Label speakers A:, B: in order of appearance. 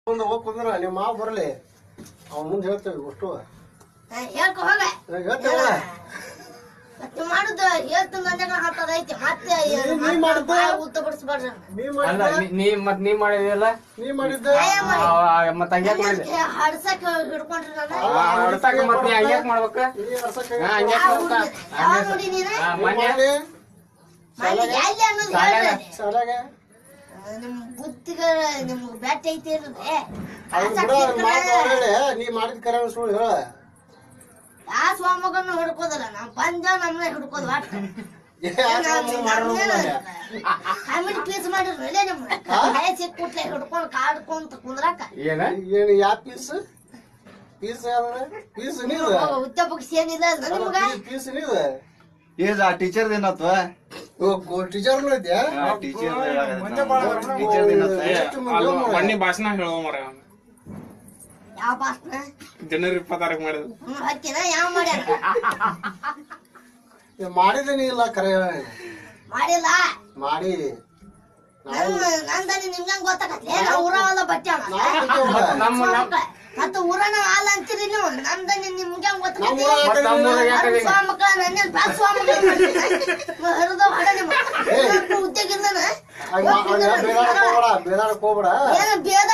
A: ಹೋಗಿ ಕುಂದ್ರ ನಿಮ್ಮ ಮಾವ ಬರಲಿ ಅವ್ನ ಮುಂದೆ ಹೇಳ್ತೇವೆ ಅಷ್ಟು
B: ಹೇಳ್ಕೊ ಹೋಗ
A: ಹೇಳ್ತೇವ
B: ಮತ್ತೆ ಮಾಡುದು ಹೇಳ್ತೀನಿ ಅಂದಾಗ ಹಾಕೋದೈತಿ ಮತ್ತೆ ಉತ್ತ ಬಿಡಿಸ್ಬಾರ್ದು
C: ಅಲ್ಲ ನೀ ಮಾಡಿದಲ್ಲ
A: ನೀ ಮಾಡಿದ್ದ
C: ಮತ್ತ ಹಂಗ್ಯಾಕ್ ಮಾಡಿದೆ
B: ಹಡ್ಸಕ್ ಹಿಡ್ಕೊಂಡ್ರಿ ನಾನು
C: ಹೊಡ್ಸಾಕ ಮತ್ ನೀ ಹಂಗ್ಯಾಕ್ ಮಾಡ್ಬೇಕ ಹಂಗ್ಯಾಕ್ ಮಾಡ್ಬೇಕ
B: ಯಾವ ನೋಡಿ ನೀನ
C: ಮೊನ್ನೆ
B: ಎಲ್ಲಿ ಅನ್ನೋದು ಹೇಳ್ರಿ
A: ಶಾಲಾಗ
B: ನಿಮ್ ಬುದ್ಧಿಗ ನಿಮ್ಗ್ ಬ್ಯಾಟ್ ಐತಿ ಇರುತ್ತೆ
A: ನೀ ಮಾಡಿದ ಕರೆ ಸುಳ್ಳು ಹೇಳ
B: ಯಾವ ಸ್ವಾಮಗನ್ನು ಹಿಡ್ಕೋದಲ್ಲ ನಾವ್ ಬಂದ ನಮ್ನ ಹಿಡ್ಕೋದ್ ಒಟ್ಟ ಕಾಮಿಡಿ ಪೀಸ್ ಮಾಡಿರ್ರಲ್ಲೇ ನಿಮ್ ಸಿಕ್ ಕುಟ್ಲೆ ಹಿಡ್ಕೊಂಡ್ ಕಾಡ್ಕೊಂತ ಕುಂದ್ರಾಕ
C: ಏನ
A: ಏನ್ ಯಾ ಪೀಸ್ ಪೀಸ್ ಪೀಸ್ ನೀದ
B: ಉದ್ಯೋಗಕ್ಕೆ ಏನಿಲ್ಲ ನಿಮ್ಗ
A: ಪೀಸ್ ನೀದ
D: ಏಜ್ ಆ ಟೀಚರ್ ಏನತ್ವ
A: ಟೀಚರ್ ಐತ್ಯಾ
E: ಮೊನ್ನೆ ಭಾಷಣ ಹೇಳೋ ಮರ
B: ಯಾವ ಭಾಷಣ
E: ಜನವರಿ 26 ಮಾಡಿದ್ರು
B: ಹತ್ತಿನ ಯಾವ ಮಾಡ್ಯಾನ
A: ಮಾಡಿದೇನಿ ಇಲ್ಲ ಕರೆ
B: ಮಾಡಿಲ್ಲ
A: ಮಾಡಿ
B: ನಂದನಿ ನಿಮ್ಗೆ ಗೊತ್ತಾಗತ್ತೆ ನಾವು ಊರವಲ್ಲ ಬಟ್ಟೆ ಮತ್ತೆ ಊರನ ಹಾಲು ಅಂತೀರಿ ನೀವು ನಂದನಿ ನಿಮ್ಗೆ ಗೊತ್ತಾಗತ್ತೆ ಸ್ವಾಮಕ್ಳ ನನ್ನ ಬ್ಯಾಗ್ ಸ್ವಾಮಕ್ಳ ಹರಿದ ಹೊಡ ನಿಮ್ಮ ಉದ್ಯೋಗ ಇಲ್ಲನ
A: ಬೇದಾಡಕ್ ಹೋಗ್ಬೇಡ
B: ಏನ ಬೇರೆ